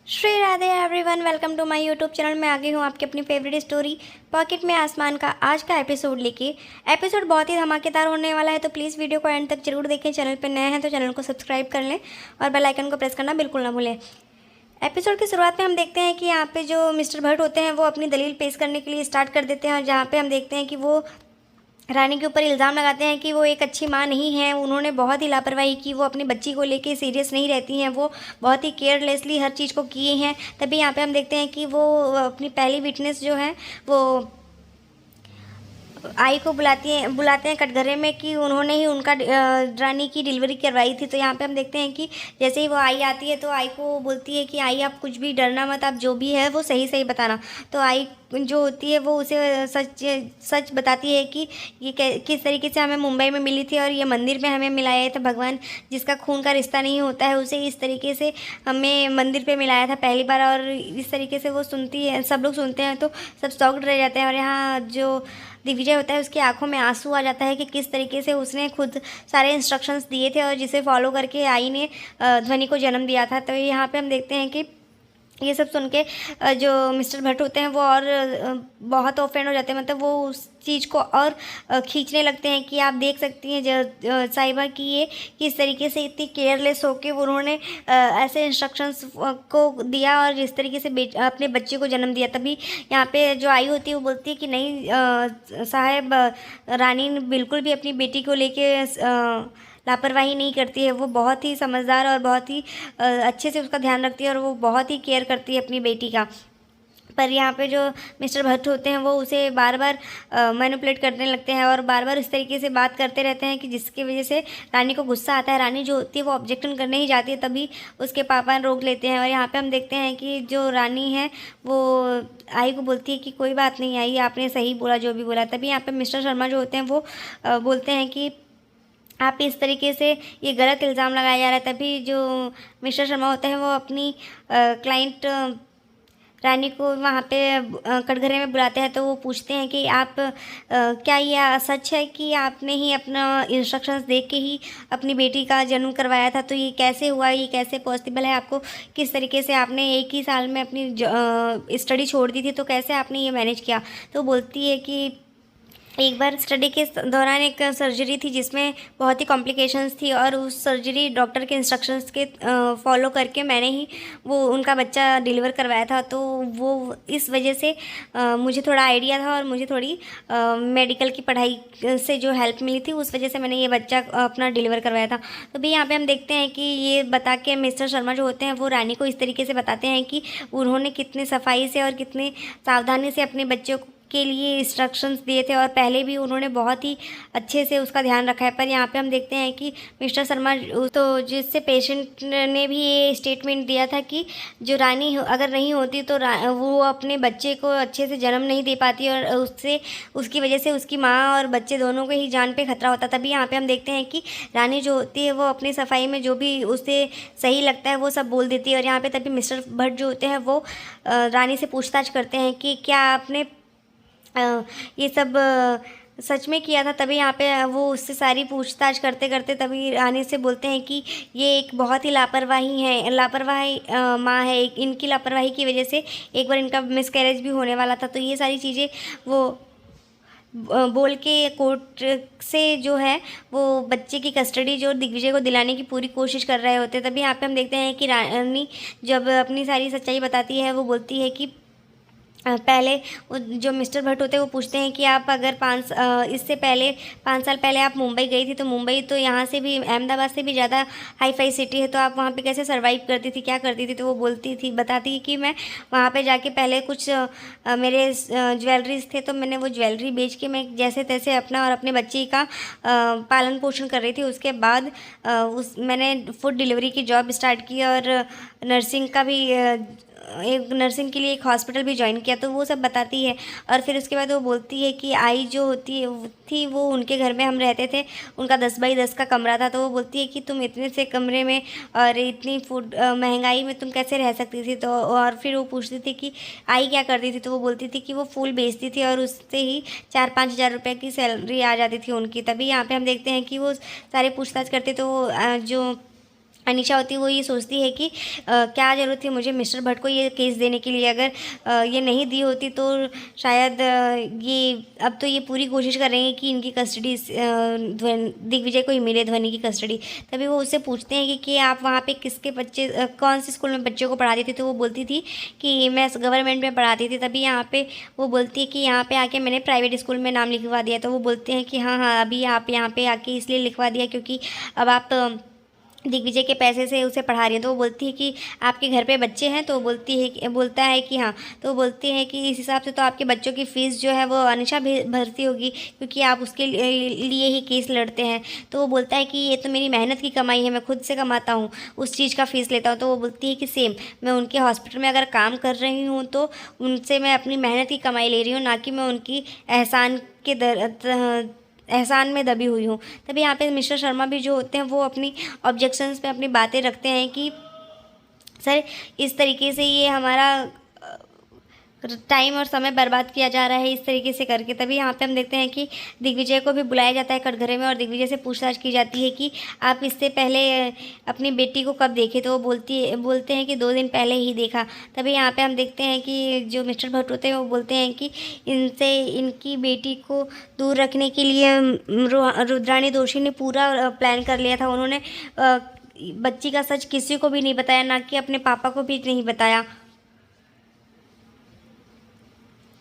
Shri Radhe everyone, welcome to my YouTube channel. मैं आ गई हूँ आपकी अपनी फेवरेट स्टोरी पॉकेट में आसमान का आज का एपिसोड लेके। एपिसोड बहुत ही धमाकेदार होने वाला है, तो प्लीज़ वीडियो को एंड तक जरूर देखें। चैनल पर नए हैं तो चैनल को सब्सक्राइब कर लें और बेल आइकन को प्रेस करना बिल्कुल ना भूलें। एपिसोड की शुरुआत में हम देखते हैं कि यहाँ पे जो मिस्टर भट्ट होते हैं वो अपनी दलील पेश करने के लिए स्टार्ट कर देते हैं, जहाँ पे हम देखते हैं कि वो रानी के ऊपर इल्ज़ाम लगाते हैं कि वो एक अच्छी माँ नहीं है, उन्होंने बहुत ही लापरवाही की, वो अपनी बच्ची को लेके सीरियस नहीं रहती हैं, वो बहुत ही केयरलेसली हर चीज़ को किए हैं। तभी यहाँ पे हम देखते हैं कि वो अपनी पहली विटनेस जो है वो आई को बुलाते हैं कटघरे में कि उन्होंने ही उनका रानी की डिलीवरी करवाई थी। तो यहाँ पे हम देखते हैं कि जैसे ही वो आई आती है तो आई को बोलती है कि आई आप कुछ भी डरना मत, आप जो भी है वो सही सही बताना। तो आई जो होती है वो उसे सच बताती है कि ये किस तरीके से हमें मुंबई में मिली थी और ये मंदिर में हमें मिलाया था। भगवान जिसका खून का रिश्ता नहीं होता है उसे इस तरीके से हमें मंदिर पे मिलाया था पहली बार। और इस तरीके से वो सुनती है, सब लोग सुनते हैं तो सब शॉक्ड रह जाते हैं। और यहाँ जो दिग्विजय होता है उसकी आंखों में आंसू आ जाता है कि किस तरीके से उसने खुद सारे इंस्ट्रक्शंस दिए थे और जिसे फॉलो करके आई ने ध्वनि को जन्म दिया था। तो यहाँ पे हम देखते हैं कि ये सब सुन के जो मिस्टर भट्ट होते हैं वो और बहुत ऑफेंड हो जाते हैं, मतलब वो उस चीज़ को और खींचने लगते हैं कि आप देख सकती हैं साहिबा की ये किस तरीके से इतनी केयरलेस होके उन्होंने ऐसे इंस्ट्रक्शंस को दिया और जिस तरीके से अपने बच्चे को जन्म दिया। तभी यहाँ पे जो आई होती है वो बोलती है कि नहीं साहब, रानी बिल्कुल भी अपनी बेटी को लेके लापरवाही नहीं करती है, वो बहुत ही समझदार और बहुत ही अच्छे से उसका ध्यान रखती है और वो बहुत ही केयर करती है अपनी बेटी का। पर यहाँ पे जो मिस्टर भट्ट होते हैं वो उसे बार बार मैनिपुलेट करने लगते हैं और बार बार इस तरीके से बात करते रहते हैं कि जिसकी वजह से रानी को गुस्सा आता है। रानी जो होती है वो ऑब्जेक्शन करने ही जाती है, तभी उसके पापा रोक लेते हैं। और यहाँ पे हम देखते हैं कि जो रानी है वो आई को बोलती है कि कोई बात नहीं आई, आपने सही बोला जो भी बोला। तभी यहाँ पे मिस्टर शर्मा जो होते हैं वो बोलते हैं कि आप इस तरीके से ये गलत इल्ज़ाम लगाया जा रहा है। तभी जो मिस्टर शर्मा होते हैं वो अपनी क्लाइंट रानी को वहाँ पे कटघरे में बुलाते हैं। तो वो पूछते हैं कि आप क्या ये सच है कि आपने ही अपना इंस्ट्रक्शंस देख के ही अपनी बेटी का जन्म करवाया था? तो ये कैसे हुआ, ये कैसे पॉसिबल है? आपको किस तरीके से आपने एक ही साल में अपनी स्टडी छोड़ दी थी, तो कैसे आपने ये मैनेज किया? तो बोलती है कि एक बार स्टडी के दौरान एक सर्जरी थी जिसमें बहुत ही कॉम्प्लिकेशंस थी और उस सर्जरी डॉक्टर के इंस्ट्रक्शंस के फॉलो करके मैंने ही वो उनका बच्चा डिलीवर करवाया था। तो वो इस वजह से मुझे थोड़ा आइडिया था और मुझे थोड़ी मेडिकल की पढ़ाई से जो हेल्प मिली थी उस वजह से मैंने ये बच्चा अपना डिलीवर करवाया था। तो भी यहाँ पे हम देखते हैं कि ये बता के मिस्टर शर्मा जो होते हैं वो रानी को इस तरीके से बताते हैं कि उन्होंने कितने सफाई से और कितने सावधानी से अपने बच्चों के लिए इंस्ट्रक्शंस दिए थे और पहले भी उन्होंने बहुत ही अच्छे से उसका ध्यान रखा है। पर यहाँ पे हम देखते हैं कि मिस्टर शर्मा तो जिससे पेशेंट ने भी ये स्टेटमेंट दिया था कि जो रानी अगर नहीं होती तो वो अपने बच्चे को अच्छे से जन्म नहीं दे पाती और उसकी वजह से उसकी माँ और बच्चे दोनों को ही जान पे खतरा होता। तभी यहाँ पे हम देखते हैं कि रानी जो होती है वो अपनी सफाई में जो भी उसे सही लगता है वो सब बोल देती है। और यहाँ पे तभी मिस्टर भट्ट जो होते हैं वो रानी से पूछताछ करते हैं कि क्या आपने ये सब सच में किया था? तभी यहाँ पे वो उससे सारी पूछताछ करते करते तभी रानी से बोलते हैं कि ये एक बहुत ही लापरवाही माँ है, इनकी लापरवाही की वजह से एक बार इनका मिसकैरेज भी होने वाला था। तो ये सारी चीज़ें वो बोल के कोर्ट से जो है वो बच्चे की कस्टडी जो दिग्विजय को दिलाने की पूरी कोशिश कर रहे होते। तभी यहाँ पे हम देखते हैं कि रानी जब अपनी सारी सच्चाई बताती है वो बोलती है कि पहले जो मिस्टर भट्ट होते हैं वो पूछते हैं कि आप अगर इससे पहले 5 साल पहले आप मुंबई गई थी, तो मुंबई तो यहाँ से भी अहमदाबाद से भी ज़्यादा हाई फाई सिटी है, तो आप वहाँ पे कैसे सर्वाइव करती थी, क्या करती थी? तो वो बताती थी कि मैं वहाँ पे जाके पहले कुछ मेरे ज्वेलरीज थे तो मैंने वो ज्वेलरी बेच के मैं जैसे तैसे अपना और अपने बच्चे का पालन पोषण कर रही थी। उसके बाद मैंने फूड डिलीवरी की जॉब स्टार्ट की और नर्सिंग का भी एक नर्सिंग के लिए एक हॉस्पिटल भी ज्वाइन किया। तो वो सब बताती है। और फिर उसके बाद वो बोलती है कि आई जो होती थी वो उनके घर में हम रहते थे, उनका 10 बाई 10 का कमरा था। तो वो बोलती है कि तुम इतने से कमरे में और इतनी फूड महंगाई में तुम कैसे रह सकती थी? तो और फिर वो पूछती थी कि आई क्या करती थी? तो वो बोलती थी कि वो फूल बेचती थी और उससे ही 4-5 हज़ार रुपये की सैलरी आ जाती थी उनकी। तभी यहाँ पे हम देखते हैं कि वो सारे पूछताछ करते तो जो अनीशा होती है वो ये सोचती है कि क्या ज़रूरत थी मुझे मिस्टर भट्ट को ये केस देने के लिए। अगर ये नहीं दी होती तो शायद ये अब तो ये पूरी कोशिश कर रही हैं कि इनकी कस्टडी दिग्विजय को ही मिले, ध्वनि की कस्टडी। तभी वो उससे पूछते हैं कि आप वहाँ पे किसके बच्चे कौन से स्कूल में बच्चों को पढ़ाती थी। तो वो बोलती थी कि मैं गवर्नमेंट में पढ़ाती थी। तभी यहाँ पे वो बोलती है कि यहाँ पे आके मैंने प्राइवेट स्कूल में नाम लिखवा दिया। तो वो बोलते हैं कि हाँ हाँ, अभी आप यहाँ पे आके इसलिए लिखवा दिया क्योंकि अब आप दिग्विजय के पैसे से उसे पढ़ा रही है। तो वो बोलती है कि आपके घर पे बच्चे हैं। तो वो बोलता है कि हाँ। तो वो बोलती है कि इस हिसाब से तो आपके बच्चों की फ़ीस जो है वो अनिशा भी भरती होगी क्योंकि आप उसके लिए ही केस लड़ते हैं। तो वो बोलता है कि ये तो मेरी मेहनत की कमाई है, मैं खुद से कमाता हूँ, उस चीज़ का फ़ीस लेता हूँ। तो वो बोलती है कि सेम, मैं उनके हॉस्पिटल में अगर काम कर रही हूँ तो उनसे मैं अपनी मेहनत की कमाई ले रही हूँ, ना कि मैं उनकी एहसान में दबी हुई हूँ। तभी यहाँ पे मिस्टर शर्मा भी जो होते हैं वो अपनी ऑब्जेक्शंस पे अपनी बातें रखते हैं कि सर इस तरीके से ये हमारा टाइम और समय बर्बाद किया जा रहा है इस तरीके से करके। तभी यहाँ पे हम देखते हैं कि दिग्विजय को भी बुलाया जाता है कटघरे में और दिग्विजय से पूछताछ की जाती है कि आप इससे पहले अपनी बेटी को कब देखे। तो वो बोलते हैं कि 2 दिन पहले ही देखा। तभी यहाँ पे हम देखते हैं कि जो मिस्टर भट्ट होते हैं वो बोलते हैं कि इनकी बेटी को दूर रखने के लिए रुद्राणी दोषी ने पूरा प्लान कर लिया था। उन्होंने बच्ची का सच किसी को भी नहीं बताया, ना कि अपने पापा को भी नहीं बताया।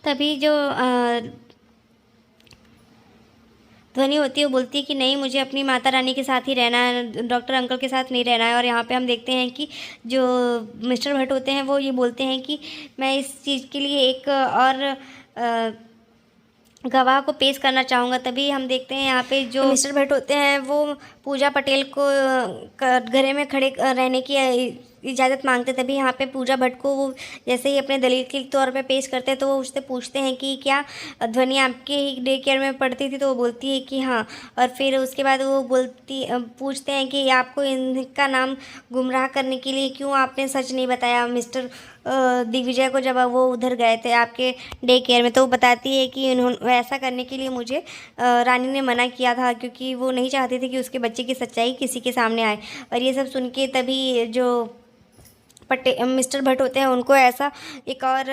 तभी जो ध्वनि होती है वो बोलती है कि नहीं, मुझे अपनी माता रानी के साथ ही रहना है, डॉक्टर अंकल के साथ नहीं रहना है। और यहाँ पे हम देखते हैं कि जो मिस्टर भट्ट होते हैं वो ये बोलते हैं कि मैं इस चीज़ के लिए एक और गवाह को पेश करना चाहूँगा। तभी हम देखते हैं यहाँ पे जो मिस्टर भट्ट होते हैं वो पूजा पटेल को घरे में खड़े रहने की इजाज़त मांगते। तभी यहाँ पे पूजा भट्ट को वो जैसे ही अपने दलील के तौर पे पेश करते हैं तो वो उससे पूछते हैं कि क्या ध्वनि आपके ही डे केयर में पढ़ती थी। तो वो बोलती है कि हाँ। और फिर उसके बाद वो पूछते हैं कि आपको इनका नाम गुमराह करने के लिए क्यों आपने सच नहीं बताया मिस्टर दिग्विजय को जब वो उधर गए थे आपके डे केयर में। तो वो बताती है कि उन्होंने ऐसा करने के लिए मुझे रानी ने मना किया था क्योंकि वो नहीं चाहती थी कि उसके बच्चे की सच्चाई किसी के सामने आए। और ये सब सुन के तभी जो मिस्टर भट्ट होते हैं उनको ऐसा एक और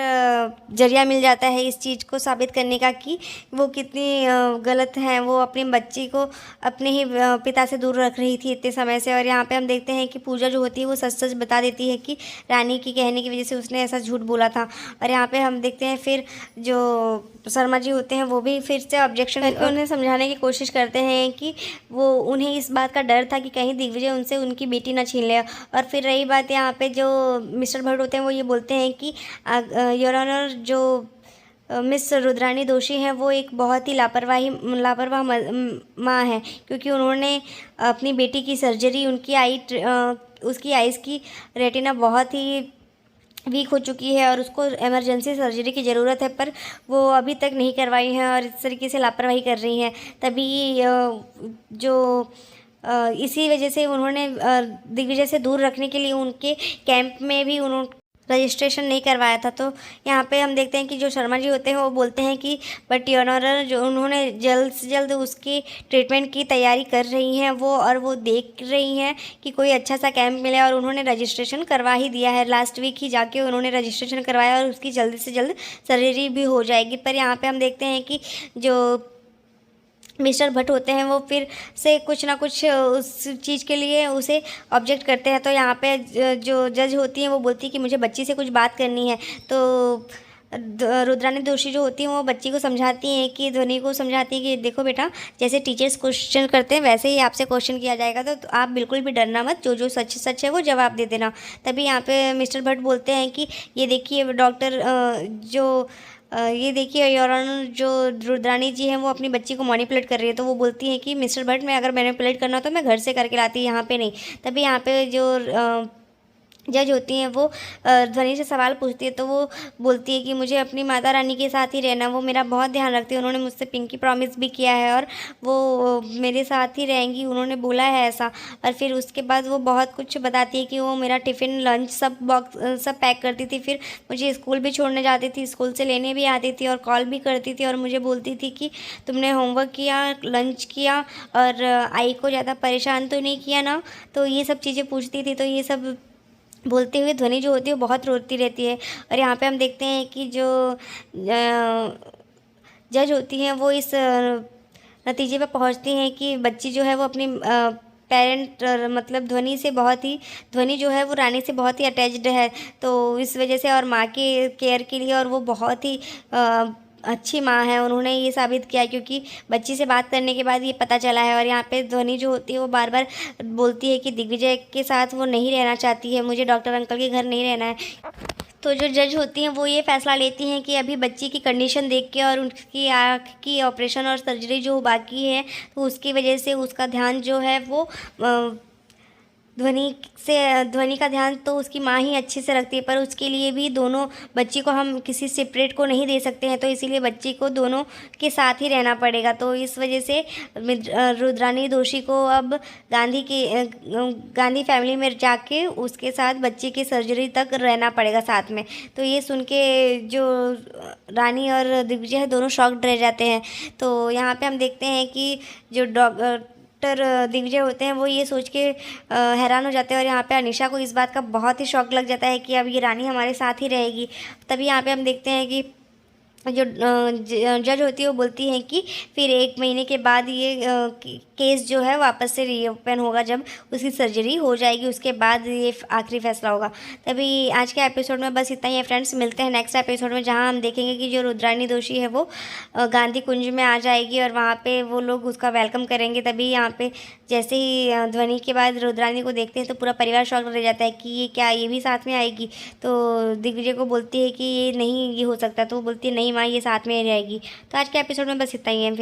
जरिया मिल जाता है इस चीज़ को साबित करने का कि वो कितनी गलत हैं। वो अपने बच्ची को अपने ही पिता से दूर रख रही थी इतने समय से। और यहाँ पे हम देखते हैं कि पूजा जो होती है वो सच सच बता देती है कि रानी की कहने की वजह से उसने ऐसा झूठ बोला था। और यहाँ पे हम देखते हैं फिर जो शर्मा जी होते हैं वो भी फिर से ऑब्जेक्शन करके उन्हें समझाने की कोशिश करते हैं कि वो उन्हें इस बात का डर था कि कहीं दिग्विजय उनसे उनकी बेटी ना छीन ले। और फिर रही बात यहाँ पे जो मिस्टर भट्ट होते हैं वो ये बोलते हैं कि योर ऑनर जो मिस रुद्राणी दोषी हैं वो एक बहुत ही लापरवाह माँ है क्योंकि उन्होंने अपनी बेटी की सर्जरी उसकी आइज़ की रेटिना बहुत ही वीक हो चुकी है और उसको इमरजेंसी सर्जरी की ज़रूरत है, पर वो अभी तक नहीं करवाई है और इस तरीके से लापरवाही कर रही हैं। तभी इसी वजह से उन्होंने दिग्विजय से दूर रखने के लिए उनके कैंप में भी उन्होंने रजिस्ट्रेशन नहीं करवाया था। तो यहाँ पे हम देखते हैं कि जो शर्मा जी होते हैं वो बोलते हैं कि बट योर ऑनर जो उन्होंने जल्द से जल्द उसकी ट्रीटमेंट की तैयारी कर रही हैं वो, और वो देख रही हैं कि कोई अच्छा सा कैंप मिले और उन्होंने रजिस्ट्रेशन करवा ही दिया है। लास्ट वीक ही जाके उन्होंने रजिस्ट्रेशन करवाया और उसकी जल्द से जल्द सर्जरी भी हो जाएगी। पर यहाँ पर हम देखते हैं कि जो मिस्टर भट्ट होते हैं वो फिर से कुछ ना कुछ उस चीज़ के लिए उसे ऑब्जेक्ट करते हैं। तो यहाँ पे जो जज होती हैं वो बोलती है कि मुझे बच्ची से कुछ बात करनी है। तो रुद्राणी दोषी जो होती हैं वो बच्ची को समझाती हैं कि ध्वनि को समझाती है कि देखो बेटा, जैसे टीचर्स क्वेश्चन करते हैं वैसे ही आपसे क्वेश्चन किया जाएगा, तो आप बिल्कुल भी डरना मत, जो सच है वो जवाब दे देना। तभी यहाँ पे मिस्टर भट्ट बोलते हैं कि ये देखिए डॉक्टर ये देखिए योर ऑनर जो रुद्राणी जी हैं वो अपनी बच्ची को मैनिपुलेट कर रही है। तो वो बोलती है कि मिस्टर भट्ट, मैं अगर मैनिपुलेट करना हो तो मैं घर से करके लाती, यहाँ पे नहीं। तभी यहाँ पे जो जज होती हैं वो ध्वनि से सवाल पूछती है, तो वो बोलती है कि मुझे अपनी माता रानी के साथ ही रहना, वो मेरा बहुत ध्यान रखती है, उन्होंने मुझसे पिंकी प्रॉमिस भी किया है और वो मेरे साथ ही रहेंगी, उन्होंने बोला है ऐसा। और फिर उसके बाद वो बहुत कुछ बताती है कि वो मेरा टिफ़िन लंच सब बॉक्स सब पैक करती थी, फिर मुझे स्कूल भी छोड़ने जाती थी, स्कूल से लेने भी आती थी और कॉल भी करती थी और मुझे बोलती थी कि तुमने होमवर्क किया, लंच किया और आई को ज़्यादा परेशान तो नहीं किया ना। तो ये सब चीज़ें पूछती थी, तो ये सब बोलते हुए ध्वनि जो होती है वो बहुत रोती रहती है। और यहाँ पे हम देखते हैं कि जो जज होती हैं वो इस नतीजे पे पहुँचती हैं कि बच्ची जो है वो अपनी पेरेंट मतलब ध्वनि जो है वो रानी से बहुत ही अटैच्ड है, तो इस वजह से और माँ के केयर के लिए और वो बहुत ही अच्छी माँ है, उन्होंने ये साबित किया क्योंकि बच्ची से बात करने के बाद ये पता चला है। और यहाँ पे ध्वनि जो होती है वो बार बार बोलती है कि दिग्विजय के साथ वो नहीं रहना चाहती है, मुझे डॉक्टर अंकल के घर नहीं रहना है। तो जो जज होती हैं वो ये फैसला लेती हैं कि अभी बच्ची की कंडीशन देख के और उनकी आँख की ऑपरेशन और सर्जरी जो बाकी है, तो उसकी वजह से उसका ध्यान जो है वो ध्वनि का ध्यान तो उसकी माँ ही अच्छे से रखती है, पर उसके लिए भी दोनों बच्ची को हम किसी सेपरेट को नहीं दे सकते हैं, तो इसीलिए बच्ची को दोनों के साथ ही रहना पड़ेगा। तो इस वजह से रुद्रानी दोषी को अब गांधी फैमिली में जाके उसके साथ बच्ची की सर्जरी तक रहना पड़ेगा साथ में। तो ये सुन के जो रानी और दिग्विजय है दोनों शॉक्ड रह जाते हैं। तो यहाँ पे हम देखते हैं कि जो डॉक्टर दिग्विजय होते हैं वो ये सोच के हैरान हो जाते हैं और यहाँ पे अनीशा को इस बात का बहुत ही शौक लग जाता है कि अब ये रानी हमारे साथ ही रहेगी। तभी यहाँ पे हम देखते हैं कि जो जज होती है वो बोलती हैं कि फिर 1 महीने के बाद ये केस जो है वापस से रीओपन होगा, जब उसकी सर्जरी हो जाएगी उसके बाद ये आखिरी फैसला होगा। तभी आज के एपिसोड में बस इतना ही है फ्रेंड्स, मिलते हैं नेक्स्ट एपिसोड में जहां हम देखेंगे कि जो रुद्रानी दोषी है वो गांधी कुंज में आ जाएगी और वहाँ पे वो लोग उसका वेलकम करेंगे। तभी यहाँ पे जैसे ही ध्वनि के बाद रुद्रानी को देखते हैं तो पूरा परिवार शॉक रह जाता है कि ये क्या, ये भी साथ में आएगी। तो दिग्विजय को बोलती है कि ये नहीं, ये हो सकता, तो वो बोलती है नहीं माँ, ये साथ में रहेगी। तो आज के एपिसोड में बस इतना ही है।